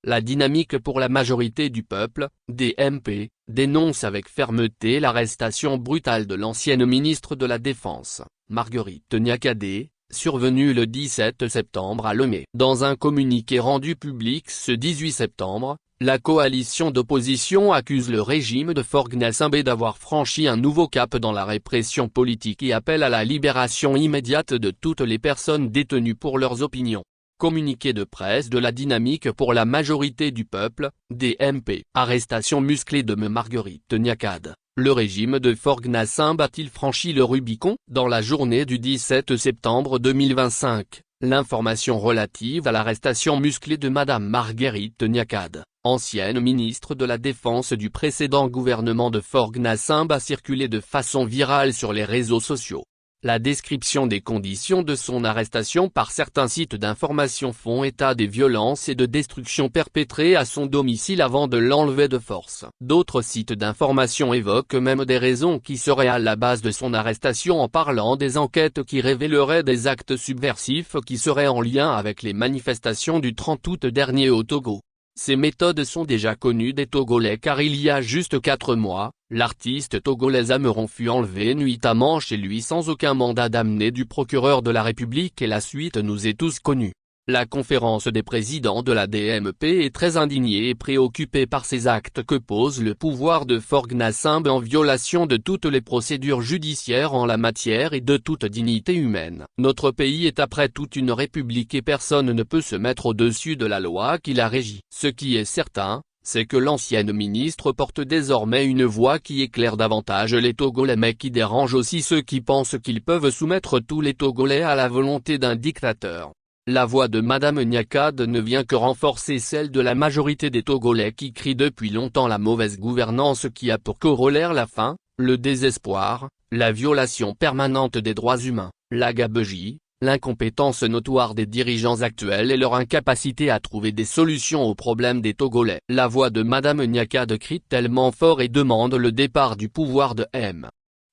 La dynamique pour la majorité du peuple, DMP, dénonce avec fermeté l'arrestation brutale de l'ancienne ministre de la Défense, Marguerite Niakhaté, survenue le 17 septembre à Lomé. Dans un communiqué rendu public ce 18 septembre, la coalition d'opposition accuse le régime de Faure Gnassingbé d'avoir franchi un nouveau cap dans la répression politique et appelle à la libération immédiate de toutes les personnes détenues pour leurs opinions. Communiqué de presse de la dynamique pour la majorité du peuple, DMP. Arrestation musclée de Marguerite Niakhaté. Le régime de Faure Gnassingbé a-t-il franchi le Rubicon? Dans la journée du 17 septembre 2025, l'information relative à l'arrestation musclée de Madame Marguerite Niakhaté, ancienne ministre de la Défense du précédent gouvernement de Faure Gnassingbé a circulé de façon virale sur les réseaux sociaux. La description des conditions de son arrestation par certains sites d'information font état des violences et de destructions perpétrées à son domicile avant de l'enlever de force. D'autres sites d'information évoquent même des raisons qui seraient à la base de son arrestation en parlant des enquêtes qui révéleraient des actes subversifs qui seraient en lien avec les manifestations du 30 août dernier au Togo. Ces méthodes sont déjà connues des Togolais car il y a juste 4 mois, l'artiste togolais Ameron fut enlevé nuitamment chez lui sans aucun mandat d'amener du procureur de la République et la suite nous est tous connue. La conférence des présidents de la DMP est très indignée et préoccupée par ces actes que pose le pouvoir de Faure Gnassingbé en violation de toutes les procédures judiciaires en la matière et de toute dignité humaine. Notre pays est après tout une république et personne ne peut se mettre au-dessus de la loi qui la régit. Ce qui est certain, c'est que l'ancienne ministre porte désormais une voix qui éclaire davantage les Togolais mais qui dérange aussi ceux qui pensent qu'ils peuvent soumettre tous les Togolais à la volonté d'un dictateur. La voix de Madame Niakhaté ne vient que renforcer celle de la majorité des Togolais qui crient depuis longtemps la mauvaise gouvernance qui a pour corollaire la faim, le désespoir, la violation permanente des droits humains, la gabegie, l'incompétence notoire des dirigeants actuels et leur incapacité à trouver des solutions aux problèmes des Togolais. La voix de Madame Niakhaté crie tellement fort et demande le départ du pouvoir de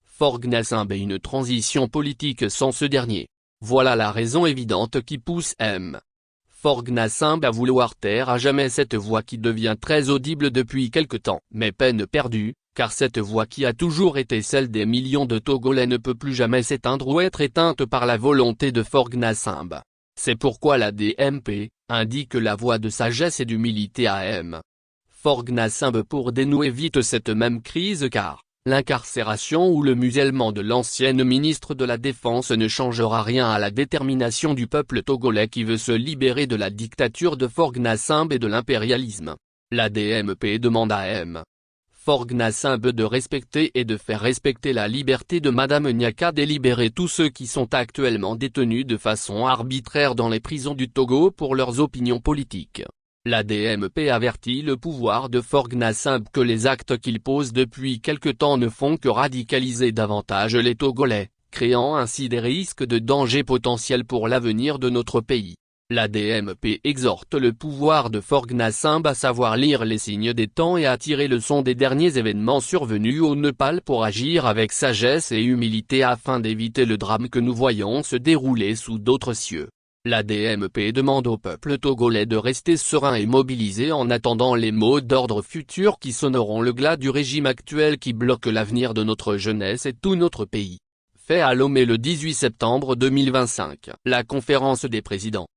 Faure Gnassingbé et une transition politique sans ce dernier. Voilà la raison évidente qui pousse Faure Gnassingbé à vouloir taire à jamais cette voix qui devient très audible depuis quelque temps. Mais peine perdue, car cette voix qui a toujours été celle des millions de Togolais ne peut plus jamais s'éteindre ou être éteinte par la volonté de Faure Gnassingbé. C'est pourquoi la DMP indique la voix de sagesse et d'humilité à Faure Gnassingbé pour dénouer vite cette même crise car l'incarcération ou le musellement de l'ancienne ministre de la Défense ne changera rien à la détermination du peuple togolais qui veut se libérer de la dictature de Faure Gnassingbé et de l'impérialisme. La DMP demande à Faure Gnassingbé de respecter et de faire respecter la liberté de Madame Niakhaté et libérer tous ceux qui sont actuellement détenus de façon arbitraire dans les prisons du Togo pour leurs opinions politiques. La DMP avertit le pouvoir de Faure Gnassingbé que les actes qu'il pose depuis quelque temps ne font que radicaliser davantage les Togolais, créant ainsi des risques de danger potentiels pour l'avenir de notre pays. La DMP exhorte le pouvoir de Faure Gnassingbé à savoir lire les signes des temps et à tirer leçon des derniers événements survenus au Népal pour agir avec sagesse et humilité afin d'éviter le drame que nous voyons se dérouler sous d'autres cieux. La DMP demande au peuple togolais de rester serein et mobilisé en attendant les mots d'ordre futurs qui sonneront le glas du régime actuel qui bloque l'avenir de notre jeunesse et tout notre pays. Fait à Lomé le 18 septembre 2025. La conférence des présidents.